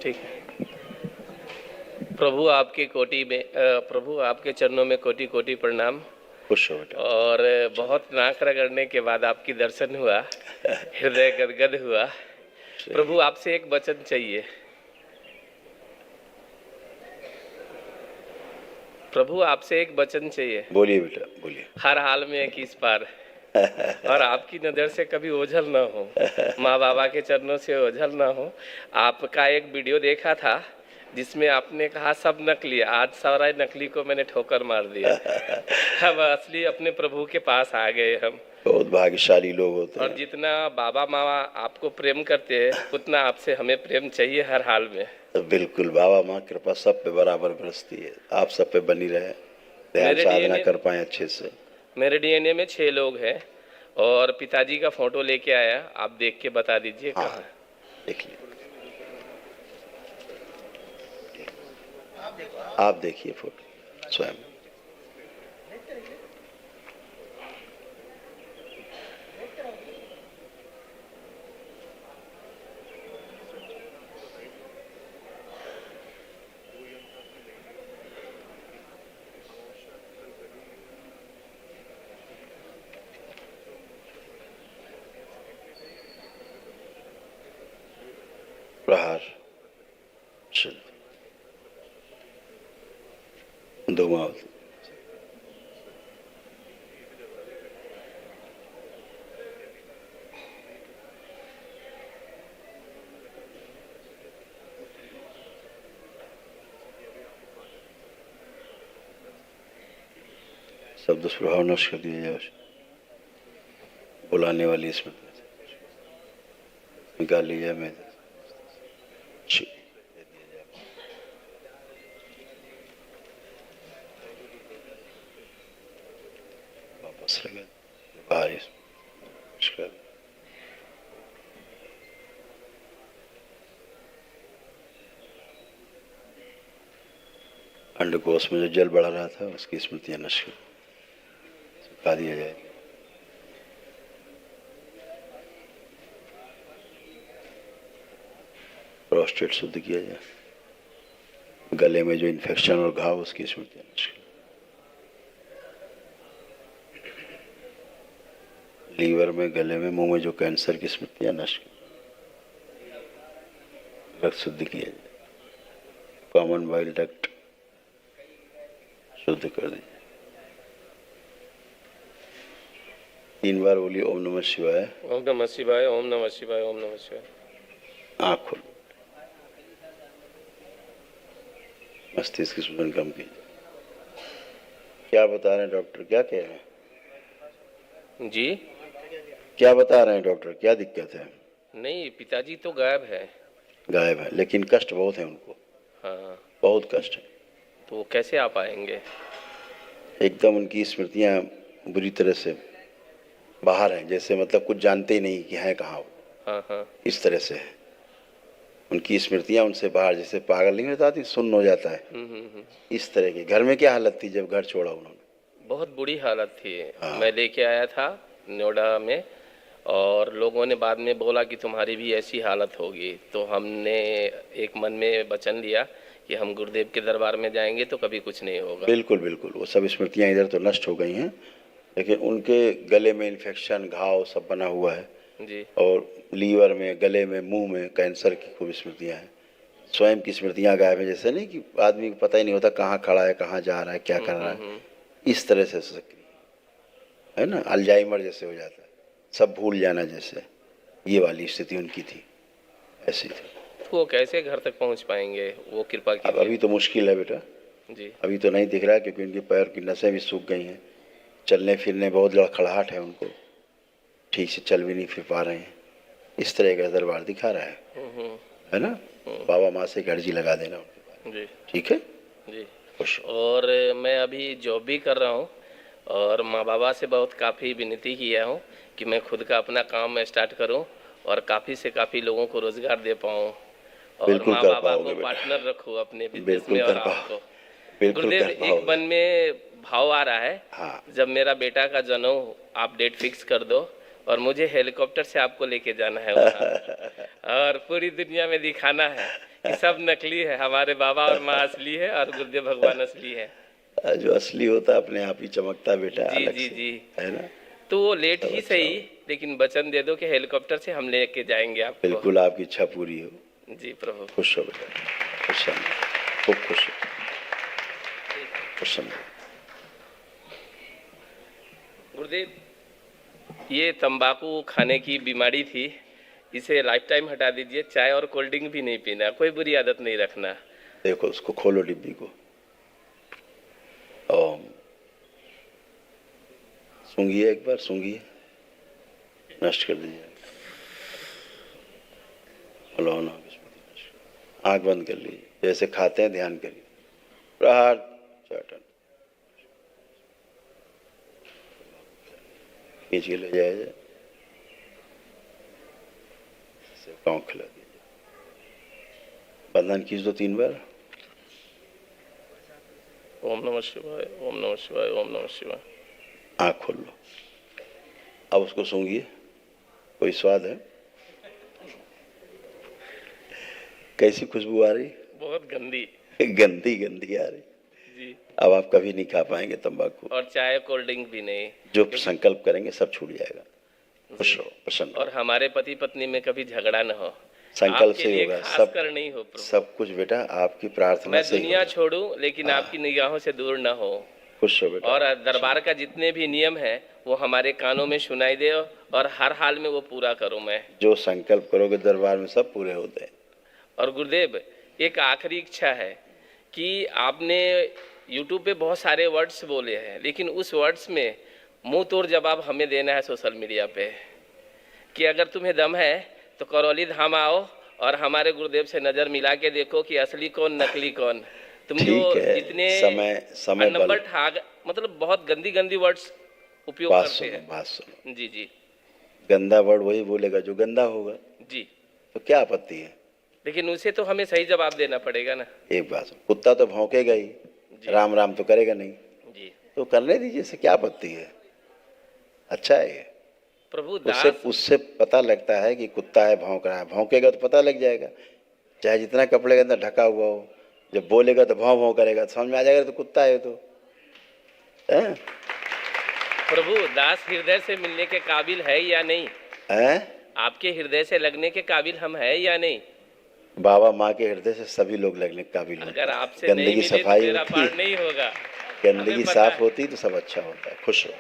ठीक है। प्रभु आपके कोटि में प्रभु आपके चरणों में कोटि कोटि प्रणाम। खुश हो बेटा। और बहुत नाक रगड़ने के बाद आपकी दर्शन हुआ, हृदय गदगद हुआ। प्रभु आपसे एक वचन चाहिए। प्रभु आपसे एक वचन चाहिए। बोलिए बेटा बोलिए। हर हाल में 21 पार और आपकी नज़र से कभी ओझल ना हो, माँ बाबा के चरणों से ओझल ना हो। आपका एक वीडियो देखा था जिसमें आपने कहा सब नकली, आज सारा नकली को मैंने ठोकर मार दिया। अब असली अपने प्रभु के पास आ गए हम। बहुत भाग्यशाली लोग होते और हैं। जितना बाबा माँ आपको प्रेम करते हैं उतना आपसे हमें प्रेम चाहिए हर हाल में। तो बिल्कुल बाबा माँ कृपा सब पे बराबर बरसती है, आप सब पे बनी रहे, ध्यान साधना कर पाए अच्छे से। मेरे डीएनए में 6 लोग हैं और पिताजी का फोटो लेके आया, आप देख के बता दीजिए हाँ, कहाँ। देख लीजिए, आप देखिए फोटो स्वयं। प्रहार धुमावत सब दुष्प्रभाव नष्ट कर दिया जाए। बुलाने वाली स्मृति निकाल ली जाए। मैं वापस लगा बाहर अंडकोश में जो जल बढ़ा रहा था उसकी स्मृतियां नष्ट सुखा दिया जाए। प्रोस्टेट शुद्ध किया जाए। गले में जो इन्फेक्शन और घाव उसकी स्मृतियां नष्ट। लीवर में, गले में, मुंह में जो कैंसर की स्मृतियां नष्ट। रक्त शुद्ध किया जाए। कॉमन बाइल डक्ट शुद्ध कर दीजिए। 3 बार बोलिए ओम नमः शिवाय, ओम नमः शिवाय, ओम नमः शिवाय, ओम नमः शिवाय। आँख खोलो, मस्तिष्क स्मरण कम कीजिए। क्या बता रहे हैं डॉक्टर, क्या कह रहे हैं जी? क्या बता रहे हैं डॉक्टर, क्या दिक्कत है? नहीं, पिताजी तो गायब है। गायब है, लेकिन कष्ट बहुत है उनको। हाँ, बहुत कष्ट है। तो कैसे आ पाएंगे? एकदम उनकी स्मृतियां बुरी तरह से बाहर हैं, जैसे मतलब कुछ जानते ही नहीं कि हैं कहाँ वो। हाँ हाँ। इस तरह से है उनकी स्मृतियां, उनसे बाहर, जैसे पागल नहीं होता, सुन्न हो जाता है। इस तरह की। घर में क्या हालत थी जब घर छोड़ा उन्होंने? बहुत बुरी हालत थी। हाँ। मैं लेके आया था नोएडा में और लोगों ने बाद में बोला कि तुम्हारी भी ऐसी हालत होगी, तो हमने एक मन में वचन लिया कि हम गुरुदेव के दरबार में जाएंगे तो कभी कुछ नहीं होगा। बिल्कुल बिल्कुल, वो सब स्मृतियां इधर तो नष्ट हो गई हैं, लेकिन उनके गले में इन्फेक्शन, घाव सब बना हुआ है जी। और लीवर में, गले में, मुंह में कैंसर की खूब स्मृतियां हैं। स्वयं की स्मृतियां गायब है, जैसे नहीं कि आदमी को पता ही नहीं होता कहाँ खड़ा है, कहाँ जा रहा है, क्या कर रहा है। इस तरह से सक्रिय है ना, अल्जाइमर जैसे हो जाता है, सब भूल जाना जैसे, ये वाली स्थिति उनकी थी, ऐसी थी। तो वो कैसे घर तक पहुंच पाएंगे, वो कृपा कीजिए। अब अभी तो मुश्किल है बेटा जी। अभी तो नहीं दिख रहा है, क्योंकि उनके पैर की नसें भी सूख गई हैं, चलने फिरने बहुत लड़खड़ाहट है उनको, ठीक से चल भी नहीं फिर पा रहे हैं। इस तरह का दरबार दिखा रहा है ना। बाबा माँ से अर्जी लगा देना उनके पास। जी। ठीक है जी। खुश। और मैं अभी जॉब भी कर रहा हूँ और माँ बाबा से बहुत काफ़ी विनती किया हूँ कि मैं खुद का अपना काम स्टार्ट करूँ और काफ़ी से काफ़ी लोगों को रोज़गार दे पाऊँ और बिल्कुल माँ कर बाबा पाओगे को बेटा, पार्टनर रखूँ अपने बिजनेस बिल्कुल में और कर पाओ, आपको। बिल्कुल गुरुदेव, कर एक पाओगे। मन में भाव आ रहा है, हाँ। जब मेरा बेटा का जन्म हो आप डेट फिक्स कर दो और मुझे हेलीकॉप्टर से आपको लेके जाना है वहाँ और पूरी दुनिया में दिखाना है कि सब नकली है, हमारे बाबा और माँ असली है और गुरुदेव भगवान असली है। जो असली होता है अपने आप ही चमकता बेटा, जी अलग जी से, जी। है ना। तो वो लेट सब ही अच्छा सही, हो। लेकिन वचन दे दो कि हेलीकॉप्टर से हम लेके जाएंगे आपको। बिल्कुल आपकी इच्छा पूरी हो। जी प्रभु। खुश हो बेटा, खुश रहना, खूब खुश हो, खुश रहना। गुरुदेव, ये तंबाकू खाने की बीमारी थी, इसे लाइफ टाइम हटा दीजिए। चाय और कोल्ड ड्रिंक भी नहीं पीना, कोई बुरी आदत नहीं रखना। देखो उसको खोलो डिब्बी को, ओम सूंघिए, एक बार सूंघिए, नष्ट कर दीजिए। हेलो ना, आंख बंद कर लीजिए, जैसे खाते हैं ध्यान करिए, प्रहार चाटन, खींच के ले जाए, पाँव खिला दीजिए, बंधन खींच दो 3 बार। ओम नमः शिवाय, ओम नमः शिवाय, ओम नमः शिवाय। आँख खोल लो, अब उसको सूंघिए, कोई स्वाद है? कैसी खुशबू आ रही? बहुत गंदी। गंदी गंदी आ रही जी। अब आप कभी नहीं खा पाएंगे तंबाकू, और चाय कोल्ड ड्रिंक भी नहीं। जो संकल्प करेंगे सब छूट जाएगा। खुश रहो, प्रसन्न और रहो, हमारे पति पत्नी में कभी झगड़ा न हो, संकल्प आपके से लिए होगा खास सब, कर नहीं हो प्रभु। सब कुछ बेटा आपकी प्रार्थना मैं से ही दुनिया होगा। छोड़ूं लेकिन आपकी निगाहों से दूर न हो। खुश हो बेटा, और दरबार का जितने भी नियम है वो हमारे कानों में सुनाई दे और हर हाल में वो पूरा करूं मैं। जो संकल्प करोगे दरबार में सब पूरे होते हैं। और गुरुदेव, एक आखिरी इच्छा है कि आपने यूट्यूब पे बहुत सारे वर्ड्स बोले हैं, लेकिन उस वर्ड्स में मुंह तोड़ जवाब हमें देना है सोशल मीडिया पे, कि अगर तुम्हें दम है तो करौली धाम आओ और हमारे गुरुदेव से नज़र मिला के देखो कि असली कौन नकली कौन। तुम जो ठीक है, जितने समय बल, नंबर ठाग, मतलब बहुत गंदी गंदी वर्ड्स उपयोग बात करते सुनो, हैं। बात सुनो, जी जी गंदा वर्ड वही बोलेगा जो गंदा होगा, जी। तो क्या आपत्ति है? लेकिन उसे तो हमें सही जवाब देना पड़ेगा ना। एक बात सुनो, कुत्ता तो भौंकेगा ही, जी राम राम तो करेगा नहीं, जी। तो करने दीजिए, इससे क्या आपत्ति है? अच्छा है ये। प्रभु उससे दास। उससे पता लगता है कि कुत्ता है, भौंक रहा है, भौंकेगा तो पता लग जाएगा, चाहे जितना कपड़े के अंदर ढका हुआ हो, जब बोलेगा तो भौं भौं करेगा, समझ में आ जाएगा तो कुत्ता है तो है? प्रभु दास हृदय से मिलने के काबिल है या नहीं? हैं? आपके हृदय से लगने के काबिल हम है या नहीं? बाबा माँ के हृदय से सभी लोग लगने के काबिल होते अगर हैं। आपसे नहीं गंदगी मिले तो सफाई मेरा होती पार है, नहीं होगा। गंदगी हमें पता साफ है। होती तो सब अच्छा होता है। खुश हो।